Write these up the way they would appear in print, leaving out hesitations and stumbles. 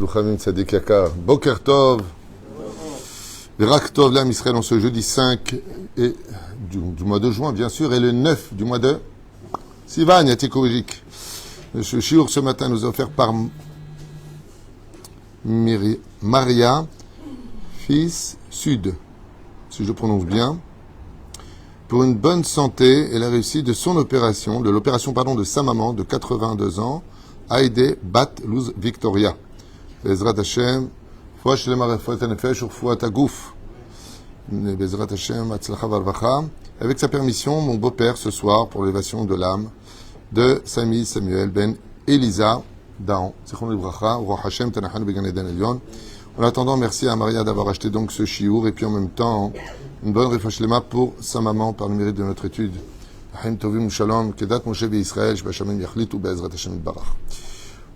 Abdouchamim Tzadik Yakar. Boker Tov. Virak Tov Lam Israël en ce jeudi 5 et du mois de juin, bien sûr, et le 9 du mois de Sivan, Yatikowéjik. Ce shiur ce matin nous est offert par Maria, fils Sud, si je prononce bien, pour une bonne santé et la réussite de son opération, de sa maman de 82 ans, Haïdé Bat Luz Victoria. Bezrat Hashem, Foua Shlema Refuat Nefesh, Urfuat Agouf. Bezrat Hashem, Atzlacha Varvacha. Avec sa permission, mon beau-père ce soir, pour l'élévation de l'âme de Sami Samuel Ben Elisa Daon. Zichron Libracha, Roi Hashem, Tanachan Began Eden Elion. En attendant, merci à Maria d'avoir acheté donc ce chiour et puis en même temps, une bonne Refuat Shlema pour sa maman par le mérite de notre étude. Shalom, Kedat Moshe Israël, Shbashamim Yachlit ou Bezrat Hashem Barach.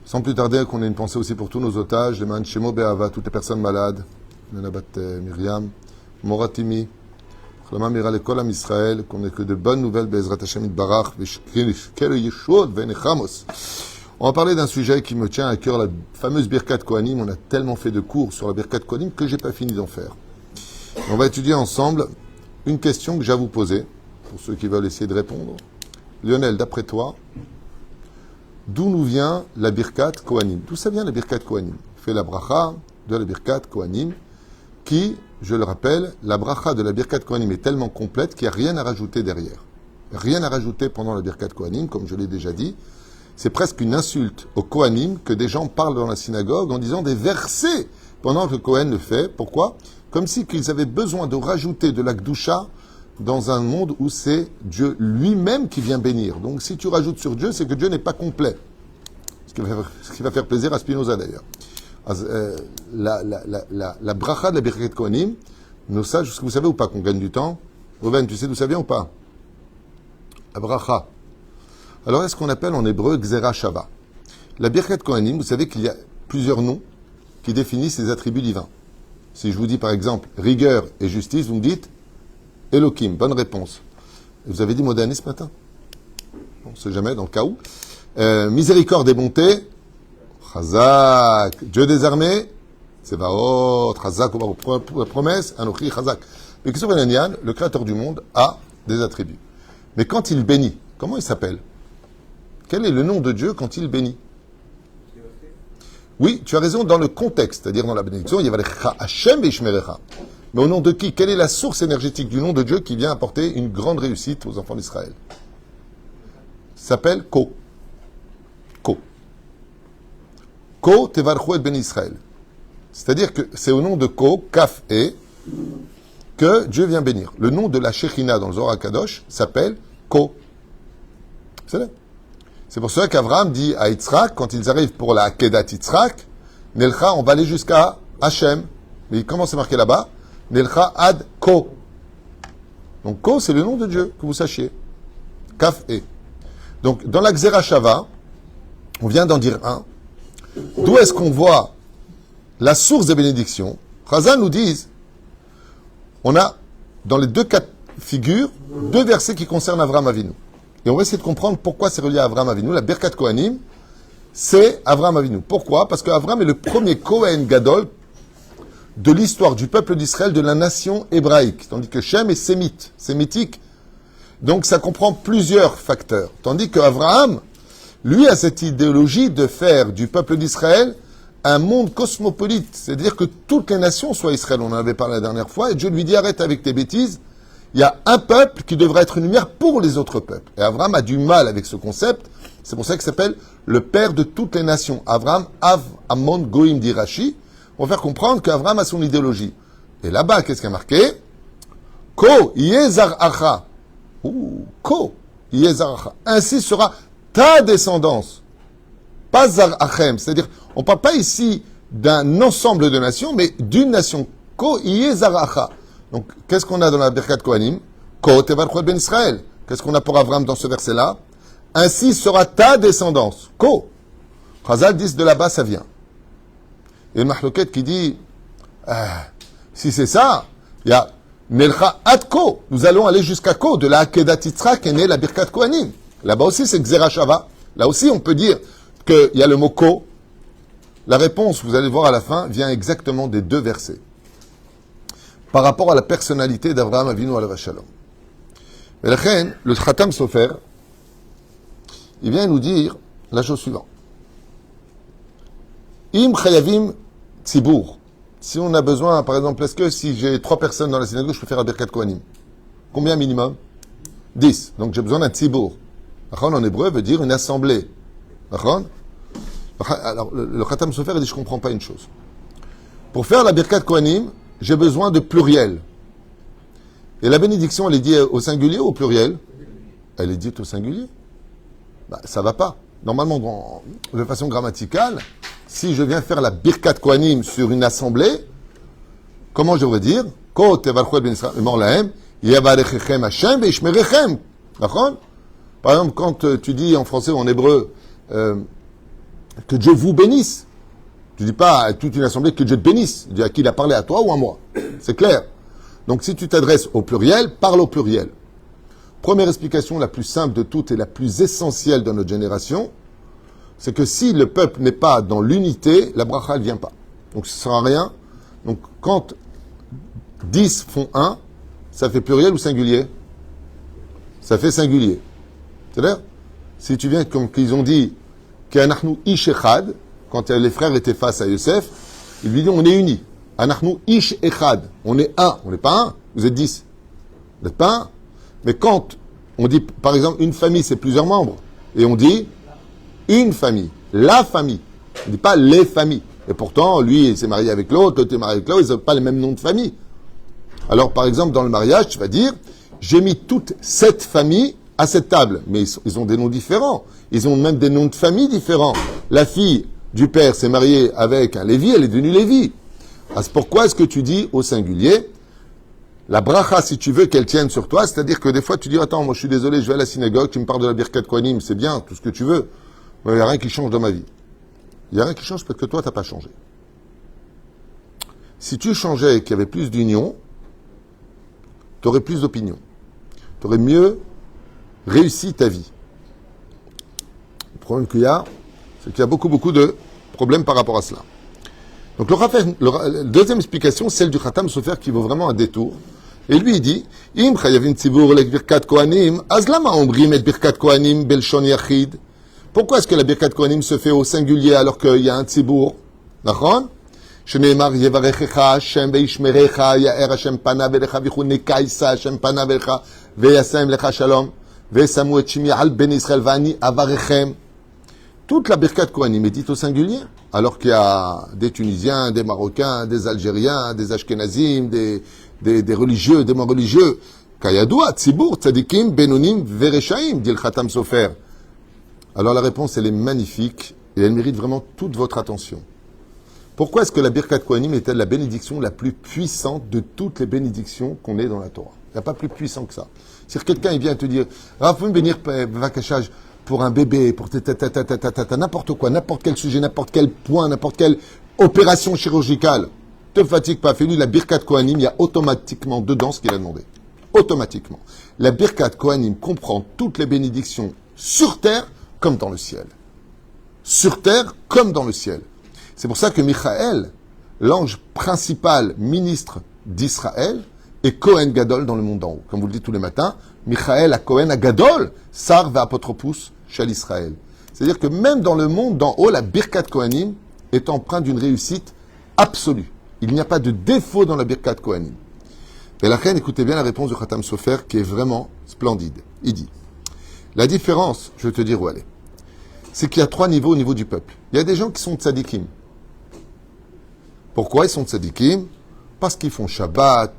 Sans plus tarder, qu'on ait une pensée aussi pour tous nos otages, les Man Shemo Be'ava, toutes les personnes malades, Nenabat Myriam, Moratimi, Chlama Mira Lekol Am Israël, qu'on ait que de bonnes nouvelles, Bezrat Hashem Barach, Kel Yeshua Venechamos. On va parler d'un sujet qui me tient à cœur, la fameuse Birkat Kohanim. On a tellement fait de cours sur la Birkat Kohanim que j'ai pas fini d'en faire. On va étudier ensemble une question que j'ai à vous poser. Pour ceux qui veulent essayer de répondre. Lionel, d'après toi, d'où nous vient la Birkat Kohanim? D'où ça vient la Birkat Kohanim? Fait la bracha de la Birkat Kohanim, qui, je le rappelle, la bracha de la Birkat Kohanim est tellement complète qu'il n'y a rien à rajouter derrière. Rien à rajouter pendant la Birkat Kohanim, comme je l'ai déjà dit. C'est presque une insulte aux Kohanim que des gens parlent dans la synagogue en disant des versets pendant que le Kohen le fait. Pourquoi? Comme si qu'ils avaient besoin de rajouter de la Kdusha dans un monde où c'est Dieu lui-même qui vient bénir. Donc si tu rajoutes sur Dieu, c'est que Dieu n'est pas complet. Ce qui va faire plaisir à Spinoza d'ailleurs. La bracha de la Birkat Kohanim, nos sages, est-ce que vous savez ou pas qu'on gagne du temps? Reuven, tu sais d'où ça vient ou pas? La bracha. Alors est-ce qu'on appelle en hébreu Gzera Shava? La Birkat Kohanim, vous savez qu'il y a plusieurs noms qui définissent les attributs divins. Si je vous dis par exemple rigueur et justice, vous me dites Elohim, bonne réponse. Vous avez dit moderniste ce matin? On ne sait jamais, dans le cas où. Miséricorde et bonté, Chazak. Dieu des armées, Tsevaot, Chazak, la promesse, Anochi, Chazak. Mais qu'est-ce que le créateur du monde a des attributs. Mais quand il bénit, comment il s'appelle? Quel est le nom de Dieu quand il bénit? Oui, tu as raison dans le contexte, c'est-à-dire dans la bénédiction, il y a Hashem Beishmerecha. Mais au nom de qui? Quelle est la source énergétique du nom de Dieu qui vient apporter une grande réussite aux enfants d'Israël? Ça s'appelle Ko. Ko. Ko Tevarchu et Ben Israël. C'est-à-dire que c'est au nom de Ko, Kaf et, que Dieu vient bénir. Le nom de la Shekhinah dans le Zohar HaKadosh s'appelle Ko. C'est pour cela qu'Abraham dit à Yitzhak, quand ils arrivent pour la Akedat Yitzhak, Nelcha, on va aller jusqu'à Hachem. Mais comment c'est marqué là-bas? Nelcha ad Ko. Donc Ko, c'est le nom de Dieu, que vous sachiez. Kaf e. Donc dans la Gzera Shava, on vient d'en dire un. D'où est-ce qu'on voit la source des bénédictions? Chazal nous disent, on a dans les deux cas de figure, deux versets qui concernent Avraham Avinu. Et on va essayer de comprendre pourquoi c'est relié à Avraham Avinu. La Birkat Kohanim, c'est Avraham Avinu. Pourquoi? Parce qu'Avraham est le premier Kohen Gadol de l'histoire du peuple d'Israël, de la nation hébraïque. Tandis que Shem est sémite, sémitique. Donc ça comprend plusieurs facteurs. Tandis qu'Avraham, lui, a cette idéologie de faire du peuple d'Israël un monde cosmopolite. C'est-à-dire que toutes les nations soient Israël. On en avait parlé la dernière fois. Et Dieu lui dit, arrête avec tes bêtises. Il y a un peuple qui devrait être une lumière pour les autres peuples. Et Avraham a du mal avec ce concept. C'est pour ça qu'il s'appelle le père de toutes les nations. Avraham, Av, Amon, Goïm, dit Rashi. On va faire comprendre qu'Avraham a son idéologie. Et là-bas, qu'est-ce qu'il y a marqué? Ko yezar acha. Ko yezar acha. Ainsi sera ta descendance. Pas zar achem. C'est-à-dire, on ne parle pas ici d'un ensemble de nations, mais d'une nation. Ko yezar acha. Donc, qu'est-ce qu'on a dans la Birkat Kohanim? Ko tevarchu ben Israël. Qu'est-ce qu'on a pour Avraham dans ce verset-là? Ainsi sera ta descendance. Ko. Chazal dit de là-bas, ça vient. Et le Mahloket qui dit, si c'est ça, il y a Nelcha ad Ko. Nous allons aller jusqu'à Ko. De la Akedat Yitzhak est née la Birkat Kohanim. Là-bas aussi, c'est Gzera Shava. Là aussi, on peut dire qu'il y a le mot Ko. La réponse, vous allez voir à la fin, vient exactement des deux versets. Par rapport à la personnalité d'Abraham Avinu alav shalom. Et la reine, le Khatam Sofer, il vient nous dire la chose suivante. Im chayavim tzibour. Si on a besoin, par exemple, est-ce que si j'ai 3 personnes dans la synagogue, je peux faire la Birkat Kohanim? Combien minimum? 10. Donc j'ai besoin d'un tzibour. En hébreu veut dire une assemblée. Alors le Khatam Sofer il dit je ne comprends pas une chose. Pour faire la Birkat Kohanim, j'ai besoin de pluriel. Et la bénédiction, elle est dite au singulier ou au pluriel? Elle est dite au singulier. Ça ne va pas. Normalement, de façon grammaticale, si je viens faire la Birkat Kohanim sur une assemblée, comment je devrais dire? Par exemple, quand tu dis en français ou en hébreu que Dieu vous bénisse, tu ne dis pas à toute une assemblée que Dieu te bénisse. Tu dis à qui il a parlé, à toi ou à moi. C'est clair. Donc si tu t'adresses au pluriel, parle au pluriel. Première explication, la plus simple de toutes et la plus essentielle de notre génération, c'est que si le peuple n'est pas dans l'unité, la bracha ne vient pas. Donc ce ne sera rien. Donc quand 10 font 1, ça fait pluriel ou singulier? Ça fait singulier. C'est-à-dire, si tu viens comme qu'ils ont dit, qu'anachnu ish echad, quand les frères étaient face à Yosef, ils lui disent on est unis. Anachnu ish echad, on est un, on n'est pas un, vous êtes 10. Vous n'êtes pas un. Mais quand on dit, par exemple, une famille, c'est plusieurs membres, et on dit une famille, la famille, on ne dit pas les familles. Et pourtant, lui, il s'est marié avec l'autre est marié avec l'autre, ils n'ont pas les mêmes noms de famille. Alors, par exemple, dans le mariage, tu vas dire, j'ai mis toutes 7 familles à cette table. Mais ils ont des noms différents. Ils ont même des noms de famille différents. La fille du père s'est mariée avec un Lévi, elle est devenue Lévi. Alors, pourquoi est-ce que tu dis au singulier, la bracha, si tu veux qu'elle tienne sur toi, c'est-à-dire que des fois tu dis, attends, moi je suis désolé, je vais à la synagogue, tu me parles de la Birkat Kohanim, c'est bien, tout ce que tu veux, mais il n'y a rien qui change dans ma vie. Il n'y a rien qui change parce que toi, tu n'as pas changé. Si tu changeais et qu'il y avait plus d'union, tu aurais plus d'opinion. Tu aurais mieux réussi ta vie. Le problème qu'il y a, c'est qu'il y a beaucoup de problèmes par rapport à cela. Donc la deuxième explication, celle du Khatam Sofer qui vaut vraiment un détour. Et lui, il dit, Im chayavim tzibur lek birkat kohanim, az lama omrim et birkat kohanim belshon yachid. Pourquoi est-ce que la birkat kohanim se fait au singulier alors qu'il y a un tzibur? D'accord? שנאמר יברכך השם וישמרך יאר השם פניו אליך ויחונקה יישא השם פניו אליך וישם לך שלום ושמו את שמי על בני ישראל ואני אברכם. Toute la Birkat Kohanim est dite au singulier, alors qu'il y a des Tunisiens, des Marocains, des Algériens, des Ashkenazim, des religieux, des moins religieux. Kayadoua, Tzibour, Tzadikim, Benonim, Vereshaim, dit le Khatam Sofer. Alors la réponse, elle est magnifique et elle mérite vraiment toute votre attention. Pourquoi est-ce que la Birkat Kohanim est-elle la bénédiction la plus puissante de toutes les bénédictions qu'on ait dans la Torah? Il n'y a pas plus puissant que ça. C'est-à-dire quelqu'un il vient te dire, Rav, vous me bénir Vakashaj pour un bébé, pour n'importe quoi, n'importe quel sujet, n'importe quel point, n'importe quelle opération chirurgicale. Te fatigue pas, fais-lui la Birkat Kohanim, il y a automatiquement dedans ce qu'il a demandé. Automatiquement. La Birkat Kohanim comprend toutes les bénédictions sur terre comme dans le ciel. Sur terre comme dans le ciel. C'est pour ça que Michaël, l'ange principal ministre d'Israël, est Kohen Gadol dans le monde d'en haut. Comme vous le dites tous les matins, Michaël a Kohen a Gadol, Sar va apotropous chez l'Israël. C'est-à-dire que même dans le monde d'en haut, la Birkat Kohanim est empreinte d'une réussite absolue. Il n'y a pas de défaut dans la Birkat Kohanim. Et la reine, écoutez bien la réponse du Khatam Sofer qui est vraiment splendide. Il dit, la différence, je vais te dire où elle est, c'est qu'il y a 3 niveaux au niveau du peuple. Il y a des gens qui sont tzadikim. Pourquoi ils sont tzadikim? Parce qu'ils font Shabbat,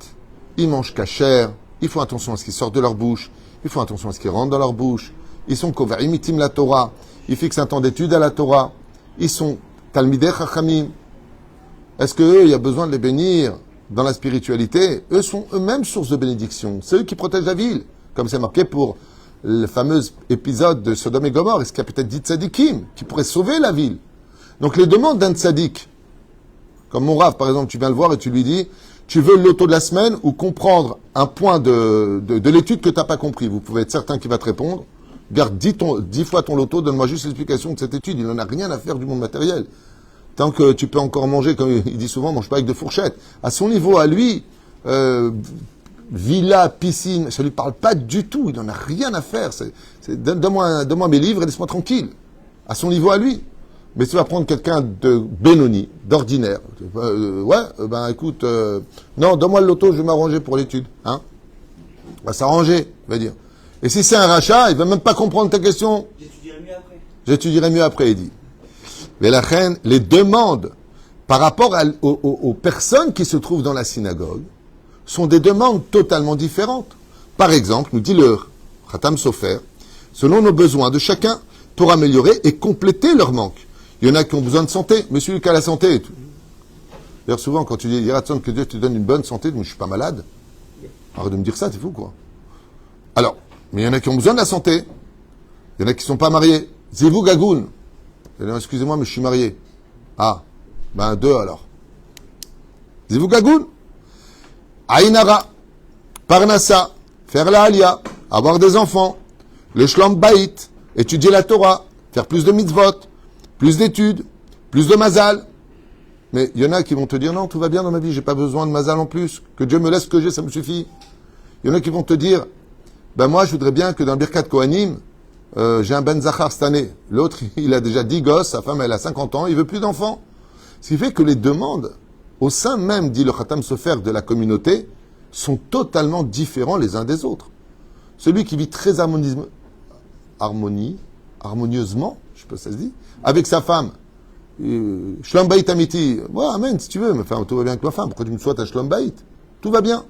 ils mangent kasher, ils font attention à ce qui sort de leur bouche, ils font attention à ce qui rentre dans leur bouche, ils sont kovarim itim la Torah, ils fixent un temps d'étude à la Torah, ils sont talmidei chachamim. Est-ce qu'eux, il y a besoin de les bénir dans la spiritualité? Eux sont eux-mêmes source de bénédiction. C'est eux qui protègent la ville, comme c'est marqué pour le fameux épisode de Sodome et Gomorrhe. Est-ce qu'il y a peut-être dit tzadikim qui pourrait sauver la ville? Donc les demandes d'un tzadik, comme mon Rav, par exemple, tu viens le voir et tu lui dis, tu veux le loto de la semaine ou comprendre un point de l'étude que tu n'as pas compris. Vous pouvez être certain qu'il va te répondre. Garde 10 fois ton loto, donne-moi juste l'explication de cette étude. Il n'en a rien à faire du monde matériel. Tant que tu peux encore manger, comme il dit souvent, mange pas avec de fourchettes. À son niveau, à lui, villa, piscine, ça lui parle pas du tout. Il n'en a rien à faire. Donne-moi mes livres et laisse-moi tranquille. À son niveau, à lui. Mais tu vas prendre quelqu'un de Benoni, d'ordinaire. Écoute, non, donne-moi le loto, je vais m'arranger pour l'étude. Hein? On va s'arranger, il va dire. Et si c'est un rachat, il va même pas comprendre ta question. J'étudierai mieux après, il dit. Mais la reine, les demandes par rapport aux personnes qui se trouvent dans la synagogue sont des demandes totalement différentes. Par exemple, nous dit le Khatam Sofer, selon nos besoins de chacun pour améliorer et compléter leur manque. Il y en a qui ont besoin de santé, mais celui qui a la santé. D'ailleurs, souvent, quand tu dis Yiratzon, que Dieu te donne une bonne santé, je ne suis pas malade. Arrête de me dire ça, t'es fou, quoi. Alors, mais il y en a qui ont besoin de la santé. Il y en a qui ne sont pas mariés. Zivou Gagoun. Excusez-moi, mais je suis marié. Ah, deux alors. Zivou Gagoun. Aïnara. Parnassa. Faire la Alia. Avoir des enfants. Le Shlom Baït. Étudier la Torah. Faire plus de mitzvot. Plus d'études, plus de mazal. Mais il y en a qui vont te dire, non, tout va bien dans ma vie, j'ai pas besoin de mazal en plus. Que Dieu me laisse ce que j'ai, ça me suffit. Il y en a qui vont te dire, moi, je voudrais bien que dans le Birkat Kohanim, j'ai un Ben Zachar cette année. L'autre, il a déjà 10 gosses, sa femme, elle a 50 ans, il veut plus d'enfants. Ce qui fait que les demandes, au sein même, dit le Khatam Sofer, de la communauté, sont totalement différents les uns des autres. Celui qui vit très harmonieusement, je sais pas si ça se dit, avec sa femme, Shlom Bayit Amiti, amen, si tu veux, mais enfin, tout va bien avec ma femme, pourquoi tu me souhaites un Shlom Bayit? Tout va bien.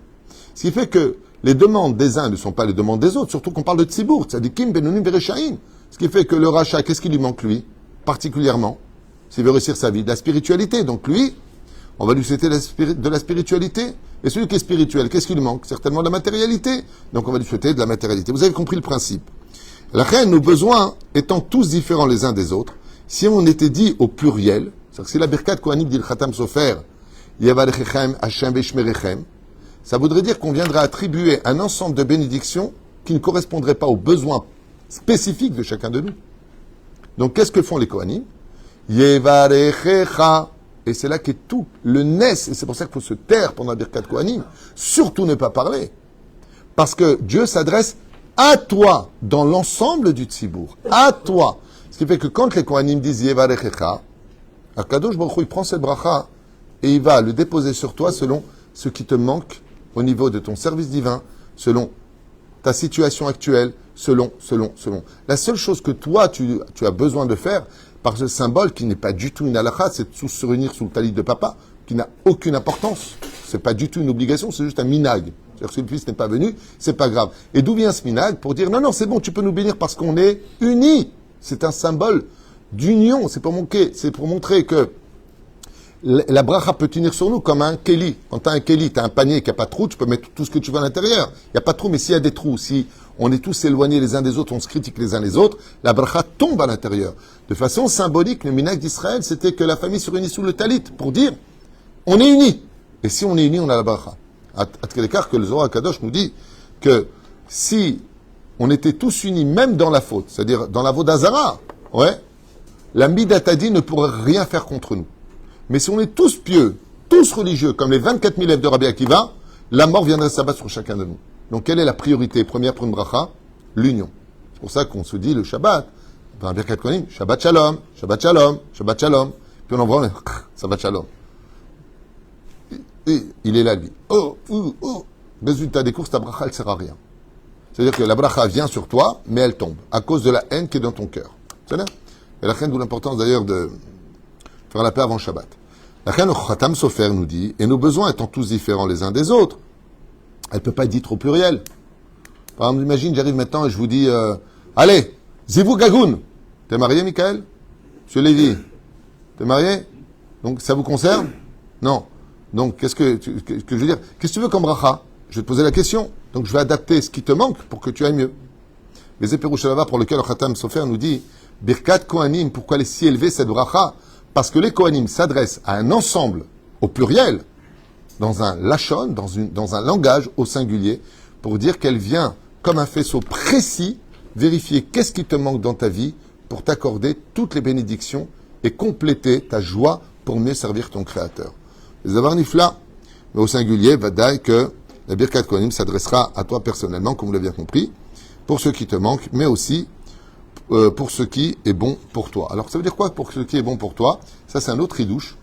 Ce qui fait que les demandes des uns ne sont pas les demandes des autres, surtout qu'on parle de Tzibour, c'est-à-dire Kim Benonim Verechaim. Ce qui fait que le rachat, qu'est-ce qui lui manque, lui, particulièrement, s'il veut réussir sa vie? De la spiritualité. Donc lui, on va lui souhaiter de la spiritualité. Et celui qui est spirituel, qu'est-ce qui lui manque? Certainement de la matérialité. Donc on va lui souhaiter de la matérialité. Vous avez compris le principe. La reine, nos besoins étant tous différents les uns des autres, si on était dit au pluriel, c'est-à-dire que si la Birkat Kohanim dit le Khatam Sofer, Yavarechechem, Hashem Veshmerechem, ça voudrait dire qu'on viendrait attribuer un ensemble de bénédictions qui ne correspondraient pas aux besoins spécifiques de chacun de nous. Donc qu'est-ce que font les Kohanim? Yevarechecha. Et c'est là qu'est tout le nes, et c'est pour ça qu'il faut se taire pendant la Birkat Kohanim, surtout ne pas parler. Parce que Dieu s'adresse à toi, dans l'ensemble du Tzibour. À toi. Ce qui fait que quand les Kohanim disent Yevarechecha, Akadosh Baruch Hu, il prend cette bracha et il va le déposer sur toi selon ce qui te manque au niveau de ton service divin, selon ta situation actuelle, selon. La seule chose que toi, tu as besoin de faire, par ce symbole qui n'est pas du tout une halakha, c'est de se réunir sous le talit de papa, qui n'a aucune importance. C'est pas du tout une obligation, c'est juste un minag. C'est-à-dire que si le fils n'est pas venu, c'est pas grave. Et d'où vient ce minag? Pour dire, non, c'est bon, tu peux nous bénir parce qu'on est unis. C'est un symbole d'union. C'est pour montrer que la bracha peut tenir sur nous comme un keli. Quand tu as un keli, tu as un panier qui n'a pas de trou, tu peux mettre tout ce que tu veux à l'intérieur. Il n'y a pas de trou, mais s'il y a des trous, si on est tous éloignés les uns des autres, on se critique les uns les autres, la bracha tombe à l'intérieur. De façon symbolique, le minag d'Israël, c'était que la famille se réunit sous le talit pour dire, on est unis. Et si on est unis, on a la bracha. À tel écart que le Zohar Kadosh nous dit que si on était tous unis, même dans la faute, c'est-à-dire dans la faute d'Azara, la Midatadi ne pourrait rien faire contre nous. Mais si on est tous pieux, tous religieux, comme les 24 000 élèves de Rabbi Akiva, la mort viendrait s'abattre sur chacun de nous. Donc quelle est la priorité première pour une bracha? L'union. C'est pour ça qu'on se dit le Shabbat, dans Birkat Kohanim, Shabbat Shalom, Shabbat Shalom, Shabbat Shalom. Puis on envoie le Shabbat Shalom. Et il est là, lui. Résultat des courses, ta bracha, elle ne sert à rien. C'est-à-dire que la bracha vient sur toi, mais elle tombe, à cause de la haine qui est dans ton cœur. C'est là. Et la haine, d'où l'importance d'ailleurs de faire la paix avant Shabbat. La haine, le Khatam Sofer nous dit, et nos besoins étant tous différents les uns des autres, elle ne peut pas être dite au pluriel. Par exemple, imagine, j'arrive maintenant et je vous dis, allez, Zivou Gagoun. T'es marié, Michael? Monsieur Lévy? T'es marié? Donc, ça vous concerne? Non. Donc, qu'est-ce que je veux dire? Qu'est-ce que tu veux comme bracha? Je vais te poser la question. Donc, je vais adapter ce qui te manque pour que tu ailles mieux. Mais c'est Pérouchalava pour lequel le Khatam Sofer nous dit, Birkat Kohanim, pourquoi elle est si élevée cette bracha? Parce que les Kohanim s'adressent à un ensemble, au pluriel, dans un lachon, dans un langage au singulier, pour dire qu'elle vient, comme un faisceau précis, vérifier qu'est-ce qui te manque dans ta vie pour t'accorder toutes les bénédictions et compléter ta joie pour mieux servir ton Créateur. Les Davar Nifla, mais au singulier, Vadaï, que la Birkat Kohanim s'adressera à toi personnellement, comme vous l'avez bien compris, pour ce qui te manque, mais aussi pour ce qui est bon pour toi. Alors, ça veut dire quoi pour ce qui est bon pour toi? Ça, c'est un autre ridouche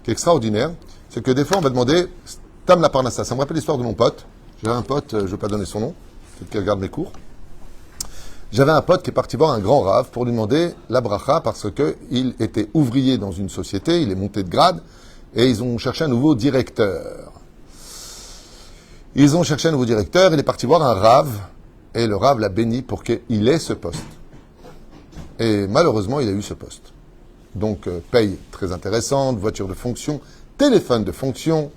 qui est extraordinaire. C'est que des fois, on va demander Tam la Parnassa. Ça me rappelle l'histoire de mon pote. J'avais un pote, je ne vais pas donner son nom, peut-être qu'il regarde mes cours. J'avais un pote qui est parti voir un grand rave pour lui demander la bracha parce qu'il était ouvrier dans une société, il est monté de grade et ils ont cherché un nouveau directeur. Il est parti voir un rave et le rave l'a béni pour qu'il ait ce poste. Et malheureusement, il a eu ce poste. Donc, paye très intéressante, voiture de fonction, téléphone de fonction,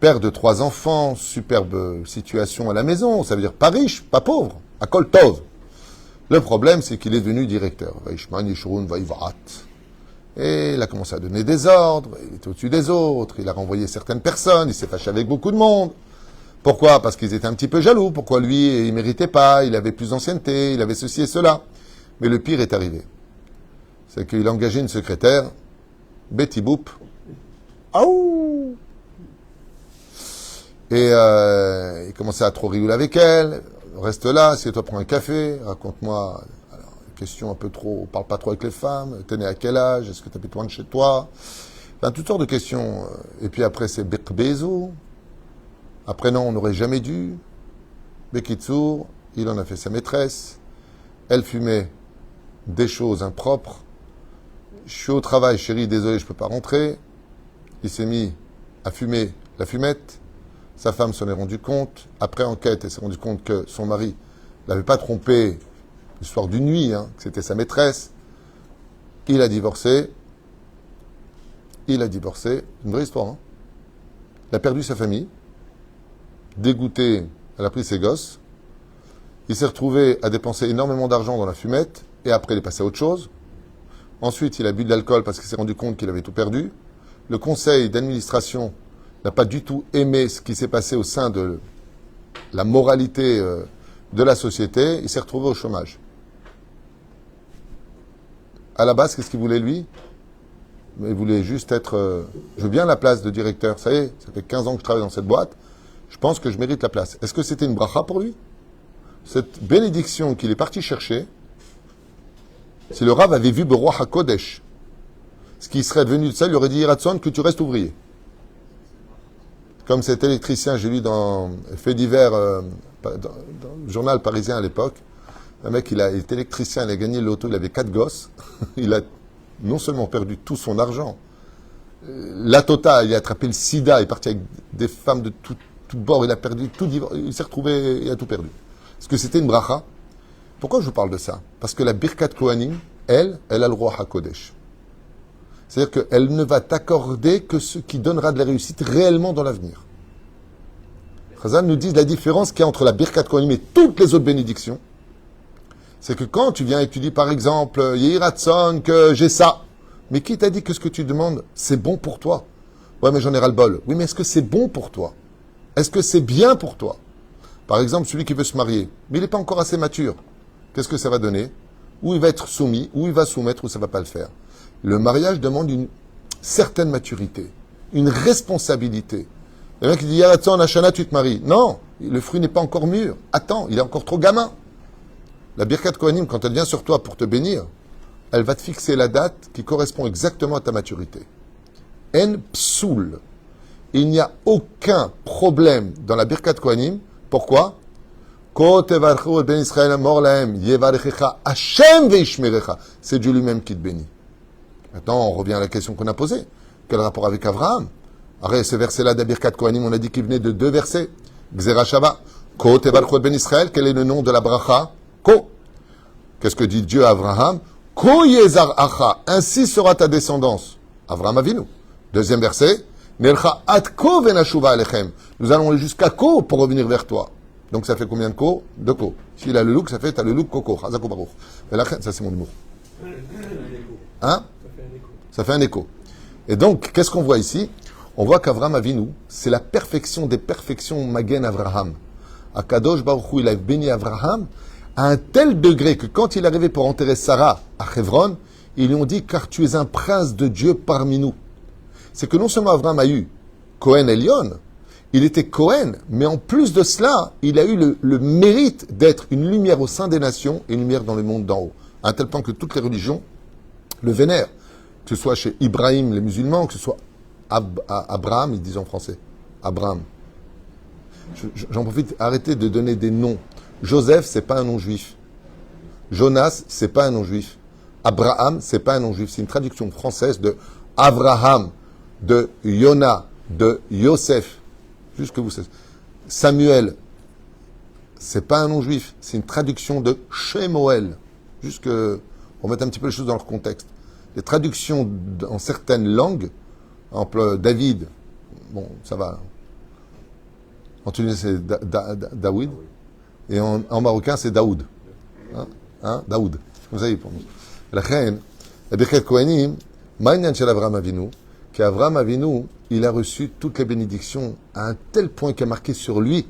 père de 3 enfants, superbe situation à la maison, ça veut dire pas riche, pas pauvre, à Kol Tov. Le problème, c'est qu'il est devenu directeur. Et il a commencé à donner des ordres, il était au-dessus des autres, il a renvoyé certaines personnes, il s'est fâché avec beaucoup de monde. Pourquoi? Parce qu'ils étaient un petit peu jaloux. Pourquoi lui, il méritait pas, il avait plus d'ancienneté, il avait ceci et cela. Mais le pire est arrivé. C'est qu'il a engagé une secrétaire, Betty Boop. Aouh! Et il commençait à trop rigoler avec elle. Reste là, assieds-toi, prends un café, raconte-moi alors, une question un peu trop, parle pas trop avec les femmes, t'es né à quel âge, est-ce que t'habites loin de chez toi? Enfin, toutes sortes de questions. Et puis après, c'est Bekbezo. Après, non, on n'aurait jamais dû. Bekitsour, il en a fait sa maîtresse. Elle fumait des choses impropres. Je suis au travail, chérie, désolé, je peux pas rentrer. Il s'est mis à fumer la fumette. Sa femme s'en est rendue compte. Après enquête, elle s'est rendue compte que son mari l'avait pas trompé le soir d'une nuit, que c'était sa maîtresse. Il a divorcé. Une vraie histoire. Il a perdu sa famille. Dégoûté, elle a pris ses gosses. Il s'est retrouvé à dépenser énormément d'argent dans la fumette. Et après, il est passé à autre chose. Ensuite, il a bu de l'alcool parce qu'il s'est rendu compte qu'il avait tout perdu. Le conseil d'administration n'a pas du tout aimé ce qui s'est passé au sein de la moralité de la société. Il s'est retrouvé au chômage. À la base, qu'est-ce qu'il voulait, lui? Il voulait juste être... je veux bien la place de directeur. Ça y est, ça fait 15 ans que je travaille dans cette boîte. Je pense que je mérite la place. Est-ce que c'était une bracha pour lui? Cette bénédiction qu'il est parti chercher, si le Rav avait vu Beroa HaKodesh, ce qui serait devenu de ça, il lui aurait dit Iratson, que tu restes ouvrier. Comme cet électricien, j'ai lu dans Fait divers, dans le journal parisien à l'époque, un mec, il était électricien, il a gagné le loto, il avait 4 gosses. Il a non seulement perdu tout son argent, la tota, il a attrapé le sida, il est parti avec des femmes de tout bord, il a perdu tout, il s'est retrouvé, il a tout perdu. Est-ce que c'était une bracha? Pourquoi je vous parle de ça? Parce que la Birkat Kohanim, elle a le roi HaKodesh. C'est-à-dire qu'elle ne va t'accorder que ce qui donnera de la réussite réellement dans l'avenir. Chazal nous dit la différence qu'il y a entre la Birkat Kohanim et toutes les autres bénédictions. C'est que quand tu viens et tu dis par exemple, Yehiratson, que j'ai ça. Mais qui t'a dit que ce que tu demandes, c'est bon pour toi? Ouais, mais j'en ai ras-le-bol. Oui, mais est-ce que c'est bon pour toi? Est-ce que c'est bien pour toi? Par exemple, celui qui veut se marier, mais il n'est pas encore assez mature. Qu'est-ce que ça va donner? Ou il va être soumis, ou il va soumettre, ou ça ne va pas le faire. Le mariage demande une certaine maturité, une responsabilité. Le mec qui dit, Yaratson, Hachana, tu te maries. Non, le fruit n'est pas encore mûr. Attends, il est encore trop gamin. La Birkat Kohanim, quand elle vient sur toi pour te bénir, elle va te fixer la date qui correspond exactement à ta maturité. En psoul. Il n'y a aucun problème dans la Birkat Kohanim. Pourquoi? C'est Dieu lui-même qui te bénit. Maintenant, on revient à la question qu'on a posée. Quel rapport avec Abraham? Arrête, ce verset-là de Birkat Kohanim, on a dit qu'il venait de 2 versets. Gzera Shava. Ko tevarchu ben Israël. Quel est le nom de la bracha? Ko. Qu'est-ce que dit Dieu à Abraham? Ko yezar acha. Ainsi sera ta descendance. Abraham Avinu. 2e verset. Nelcha at ko venashuva alechem. Nous allons aller jusqu'à Ko pour revenir vers toi. Donc ça fait combien de Ko? 2 Ko. S'il a le look, ça fait t'as le look Koko. Hazako Baruch. Ça c'est mon humour. Hein? Ça fait un écho. Et donc, qu'est-ce qu'on voit ici? On voit qu'Avraham Avinu, c'est la perfection des perfections Magen Avraham. Akadosh Baruch Hu, il a béni Avraham à un tel degré que quand il est arrivé pour enterrer Sarah à Hebron, ils lui ont dit, car tu es un prince de Dieu parmi nous. c'est que non seulement Abraham a eu Cohen Elion, il était Cohen, mais en plus de cela, il a eu le mérite d'être une lumière au sein des nations et une lumière dans le monde d'en haut. À un tel point que toutes les religions le vénèrent. Que ce soit chez Ibrahim, les musulmans, que ce soit Abraham, ils disent en français. Abraham. J'en profite, arrêtez de donner des noms. Joseph, c'est pas un nom juif. Jonas, c'est pas un nom juif. Abraham, c'est pas un nom juif. C'est une traduction française de Abraham, de Yona, de Yosef. Juste que vous savez. Samuel, c'est pas un nom juif. C'est une traduction de Shemuel. Juste que, on mette un petit peu les choses dans leur contexte. Les traductions en certaines langues, par exemple David, bon, ça va. En tunisien, c'est Daoud. Et en marocain, c'est Daoud. Daoud. Comme ça, il prononce. La reine, la Birkat Kohanim, Ma'inyan shel Avraham Avinu, qu'Avraham Avinu, il a reçu toutes les bénédictions à un tel point qu'il a marqué sur lui.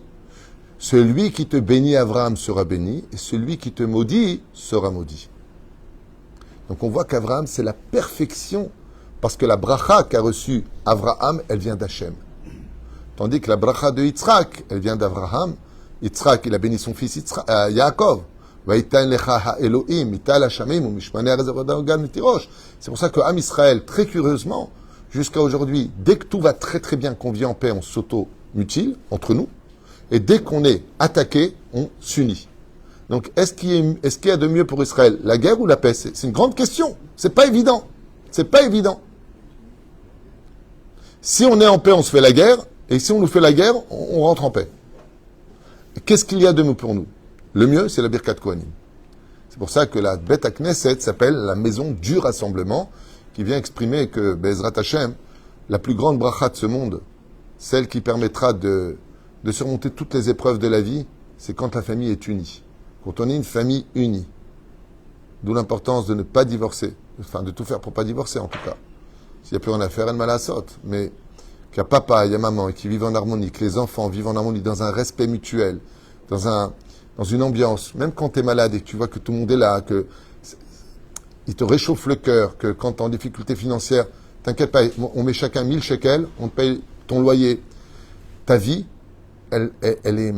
Celui qui te bénit, Avraham, sera béni, et celui qui te maudit, sera maudit. Donc on voit qu'Avraham, c'est la perfection, parce que la bracha qu'a reçue Avraham, elle vient d'Hachem. Tandis que la bracha de Yitzhak, elle vient d'Avraham. Yitzhak, il a béni son fils Yaakov. C'est pour ça que Am Israël, très curieusement, jusqu'à aujourd'hui, dès que tout va très très bien, qu'on vit en paix, on s'auto-mutile entre nous. Et dès qu'on est attaqué, on s'unit. Donc, est-ce qu'il y a de mieux pour Israël, la guerre ou la paix? C'est une grande question. C'est pas évident. C'est pas évident. Si on est en paix, on se fait la guerre. Et si on nous fait la guerre, on rentre en paix. Qu'est-ce qu'il y a de mieux pour nous? Le mieux, c'est la Birkat Kohanim. C'est pour ça que la Bet HaKnesset s'appelle la maison du rassemblement, qui vient exprimer que Be'ezrat Hashem, la plus grande bracha de ce monde, celle qui permettra de surmonter toutes les épreuves de la vie, c'est quand la famille est unie. Quand on est une famille unie. D'où l'importance de ne pas divorcer. Enfin, de tout faire pour ne pas divorcer, en tout cas. S'il n'y a plus rien à faire, elle m'a la saute. Mais qu'il y a papa, il y a maman, et qui vivent en harmonie, que les enfants vivent en harmonie, dans un respect mutuel, dans une ambiance, même quand tu es malade et que tu vois que tout le monde est là, que il te réchauffe le cœur, que quand tu es en difficulté financière, t'inquiète pas, on met chacun 1000 shekels, on te paye ton loyer. Ta vie, elle est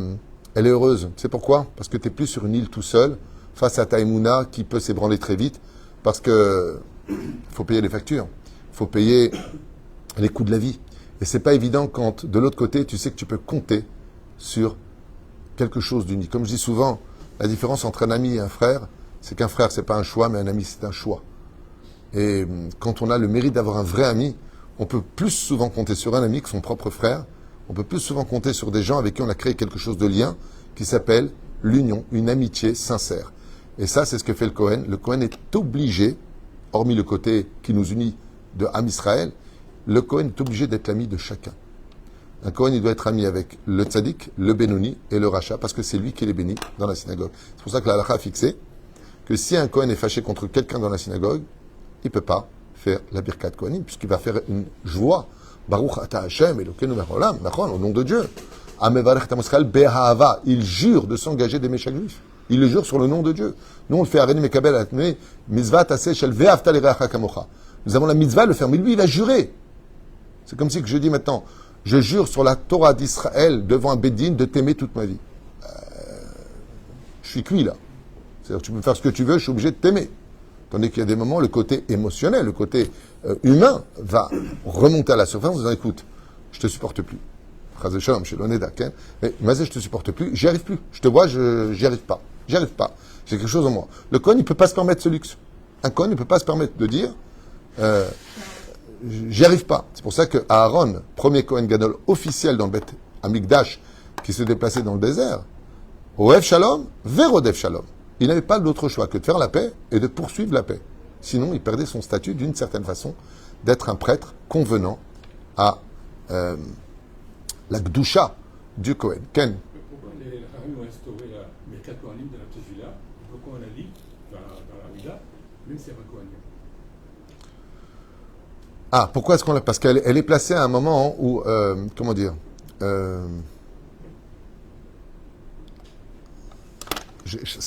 heureuse. C'est pourquoi? Parce que tu n'es plus sur une île tout seul, face à ta émouna qui peut s'ébranler très vite, parce que faut payer les factures, il faut payer les coûts de la vie. Et c'est pas évident quand, de l'autre côté, tu sais que tu peux compter sur quelque chose d'unique. Comme je dis souvent, la différence entre un ami et un frère, c'est qu'un frère, c'est pas un choix, mais un ami, c'est un choix. Et quand on a le mérite d'avoir un vrai ami, on peut plus souvent compter sur un ami que son propre frère. On peut plus souvent compter sur des gens avec qui on a créé quelque chose de lien qui s'appelle l'union, une amitié sincère. Et ça, c'est ce que fait le Cohen. Le Cohen est obligé, hormis le côté qui nous unit de Am Israël, le Cohen est obligé d'être l'ami de chacun. Un Cohen, il doit être ami avec le tzaddik, le Benoni et le Racha, parce que c'est lui qui les bénit dans la synagogue. C'est pour ça que la halakha a fixé que si un Cohen est fâché contre quelqu'un dans la synagogue, il ne peut pas faire la Birkat Kohanim, puisqu'il va faire une joie. Baruch ata Hashem, Elokeinu melech haolam, au nom de Dieu. Amevarech ta Israël be'ahava. Il jure de s'engager d'aimer chaque juif. Il le jure sur le nom de Dieu. Nous, on le fait à René Mekabel Atme, mitzvah taseh shel ve'afta lireacha kamocha. Nous avons la mitzvah de le faire, mais lui, il va jurer. C'est comme si que je dis maintenant, je jure sur la Torah d'Israël devant un Bédine de t'aimer toute ma vie. Je suis cuit là. C'est-à-dire que tu peux faire ce que tu veux, je suis obligé de t'aimer. Tandis qu'il y a des moments, le côté émotionnel, le côté humain va remonter à la surface en disant, écoute, je te supporte plus. Mais je te supporte plus, j'y arrive plus. Je te vois, j'y arrive pas. J'y arrive pas. J'ai quelque chose en moi. Le Cohen, il ne peut pas se permettre ce luxe. Un Cohen, il ne peut pas se permettre de dire, j'y arrive pas. C'est pour ça que Aaron, premier Cohen Gadol officiel dans le Beth Amikdash, qui se déplaçait dans le désert, Oev Shalom, vers Odev Shalom. Il n'avait pas d'autre choix que de faire la paix et de poursuivre la paix. Sinon, il perdait son statut d'une certaine façon d'être un prêtre convenant à la Gdusha du Cohen. Ken. Pourquoi les Harim ont instauré la Birkat Kohanim de la Tefila? Pourquoi on a dit dans la Mida, même si c'est pas Kohanim? Ah, pourquoi est-ce qu'on l'a? Parce qu'elle est placée à un moment où, comment dire, ça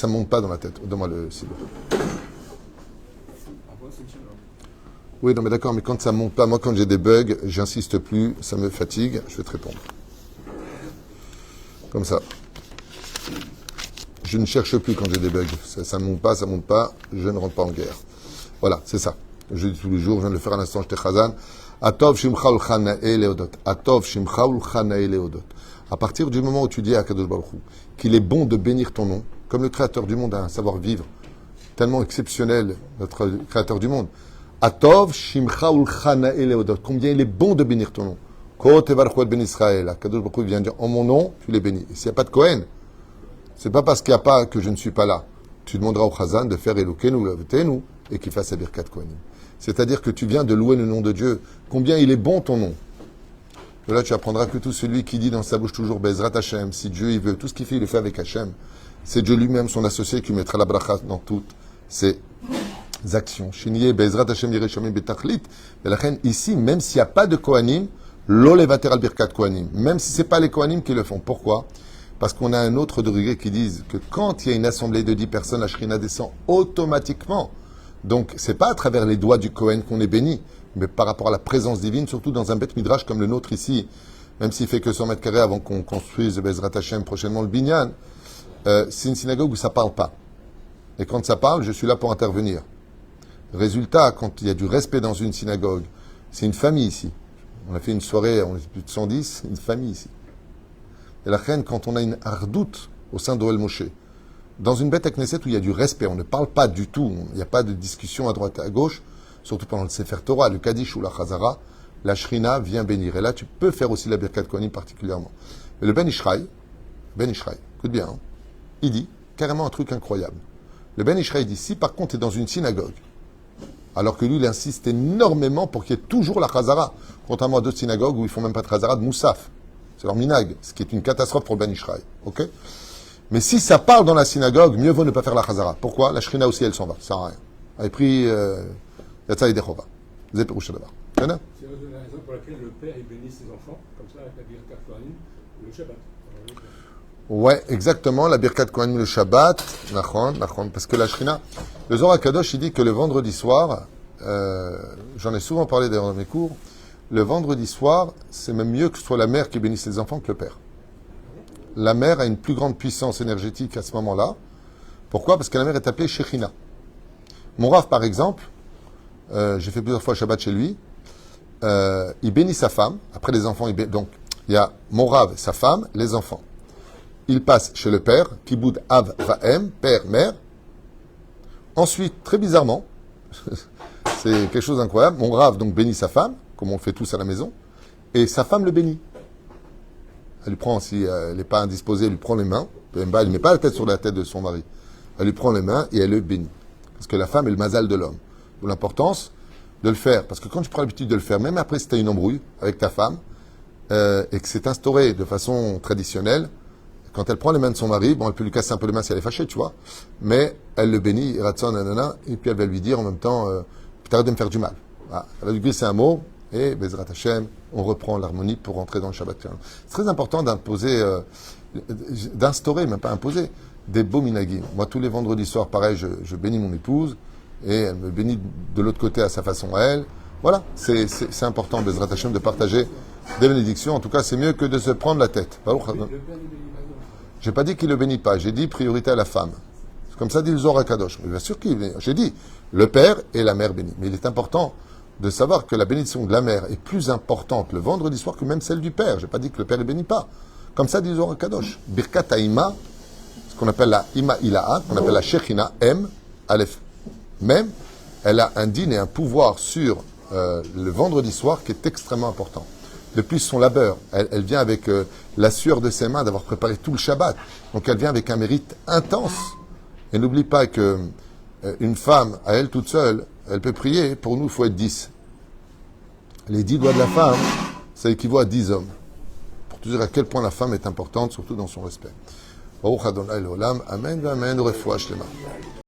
ne monte pas dans la tête. Donne-moi le cible. Oui, non, mais d'accord, mais quand ça monte pas, moi, quand j'ai des bugs, j'insiste plus, ça me fatigue, je vais te répondre. Comme ça. Je ne cherche plus quand j'ai des bugs. Ça monte pas, je ne rentre pas en guerre. Voilà, c'est ça. Je dis tous les jours, je viens de le faire à l'instant, j'étais Chazan. Atov shimcha ulchanae leodot. Atov shimcha ulchanae leodot. À partir du moment où tu dis à Kadosh Baruch Hu qu'il est bon de bénir ton nom, comme le Créateur du monde a un savoir-vivre tellement exceptionnel, notre Créateur du monde. Atov shimcha ulchanae leodot. Combien il est bon de bénir ton nom. Ko tevarchu et ben Israël. Kadosh Baruch Hu vient dire en mon nom, tu les bénis. Et s'il n'y a pas de Kohen, c'est pas parce qu'il n'y a pas que je ne suis pas là. Tu demanderas au Chazan de faire Elokeinu Lavtenu et qu'il fasse la Birkat Kohanim. C'est-à-dire que tu viens de louer le nom de Dieu. Combien il est bon ton nom. De là, tu apprendras que tout celui qui dit dans sa bouche toujours Bezrat Hashem, si Dieu il veut, tout ce qu'il fait, il le fait avec Hashem. C'est Dieu lui-même, son associé, qui mettra la bracha dans toutes ses actions. Shiniye Bezrat Hashem Yerushalayim Betachlit. Mais la reine, ici, même s'il n'y a pas de Kohanim, lo levater al Birkat Kohanim. Même si ce n'est pas les Kohanim qui le font. Pourquoi? Parce qu'on a un autre degré qui dit que quand il y a une assemblée de 10 personnes, la Shrina descend automatiquement. Donc, c'est pas à travers les doigts du Kohen qu'on est béni, mais par rapport à la présence divine, surtout dans un Beth Midrash comme le nôtre ici, même s'il fait que 100 mètres carrés avant qu'on construise Bezrat Hashem prochainement le Binyan, c'est une synagogue où ça parle pas. Et quand ça parle, je suis là pour intervenir. Résultat, quand il y a du respect dans une synagogue, c'est une famille ici. On a fait une soirée, on est plus de 110, une famille ici. Et la reine, quand on a une hardoute au sein d'Oel Moshe, dans une bête à Knesset où il y a du respect, on ne parle pas du tout, il n'y a pas de discussion à droite et à gauche, surtout pendant le Sefer Torah, le Kaddish ou la Chazara, la Shrina vient bénir. Et là, tu peux faire aussi la Birkat Kohanim particulièrement. Mais le Ben Ishraï, écoute bien, hein, il dit carrément un truc incroyable. Le Ben Ishraï dit, si par contre tu es dans une synagogue, alors que lui, il insiste énormément pour qu'il y ait toujours la Chazara, contrairement à d'autres synagogues où ils ne font même pas de Chazara de Moussaf. C'est leur minag, ce qui est une catastrophe pour le Ben Ishraï. Ok? Mais si ça parle dans la synagogue, mieux vaut ne pas faire la Chazara. Pourquoi? La Shrina aussi, elle s'en va. Ça sert à rien. Elle est pris Yatsa et Dechova. C'est la raison pour laquelle le père il bénit ses enfants, comme ça, avec la Birkat Kohanim, le Shabbat. Ouais, exactement, la Birkat Kohanim le Shabbat, nachon, parce que la Shrina, le Zohar Kadosh, il dit que le vendredi soir, j'en ai souvent parlé d'ailleurs dans mes cours, le vendredi soir, c'est même mieux que ce soit la mère qui bénisse les enfants que le père. La mère a une plus grande puissance énergétique à ce moment-là. Pourquoi? Parce que la mère est appelée Shechina. Mon Rav, par exemple, j'ai fait plusieurs fois Shabbat chez lui, il bénit sa femme, après les enfants, donc il y a mon Rav, sa femme, les enfants. Il passe chez le père, Kiboud Av Vaem, père, mère. Ensuite, très bizarrement, c'est quelque chose d'incroyable, mon Rav donc bénit sa femme, comme on le fait tous à la maison, et sa femme le bénit. Elle lui prend, si elle n'est pas indisposée, elle lui prend les mains, elle ne met pas la tête sur la tête de son mari, elle lui prend les mains et elle le bénit. Parce que la femme est le mazal de l'homme. D'où l'importance de le faire, parce que quand tu prends l'habitude de le faire, même après si tu as une embrouille avec ta femme, et que c'est instauré de façon traditionnelle, quand elle prend les mains de son mari, bon, elle peut lui casser un peu les mains si elle est fâchée, tu vois, mais elle le bénit, et puis elle va lui dire en même temps, t'arrêtes de me faire du mal. Voilà. Elle va lui glisser un mot, et Bezrat Hashem, on reprend l'harmonie pour rentrer dans le Shabbat. C'est très important d'imposer, d'instaurer, même pas imposer, des beaux minagim. Moi, tous les vendredis soirs, pareil, je bénis mon épouse, et elle me bénit de l'autre côté à sa façon à elle. Voilà, c'est important, Bezrat Hashem, de partager des bénédictions. En tout cas, c'est mieux que de se prendre la tête. J'ai pas dit qu'il ne le bénit pas, j'ai dit priorité à la femme. C'est comme ça dit le Zohar Kadosh. Mais bien sûr qu'il bénit. J'ai dit le père et la mère bénit. Mais il est important de savoir que la bénédiction de la mère est plus importante le vendredi soir que même celle du père. J'ai pas dit que le père ne bénit pas. Comme ça dit le Zohar Kadosh. Birkat Haïma, ce qu'on appelle la Ima Ilaha, qu'on appelle la Shechina, M, Aleph. Même, elle a un din et un pouvoir sur le vendredi soir qui est extrêmement important. De plus, son labeur, elle vient avec la sueur de ses mains d'avoir préparé tout le Shabbat. Donc elle vient avec un mérite intense. Et n'oublie pas que une femme, à elle toute seule, elle peut prier. Pour nous, il faut être 10. Les 10 doigts de la femme, ça équivaut à 10 hommes. Pour te dire à quel point la femme est importante, surtout dans son respect. Baruch Adonai L'Olam. Amen, amen, refoua shlema.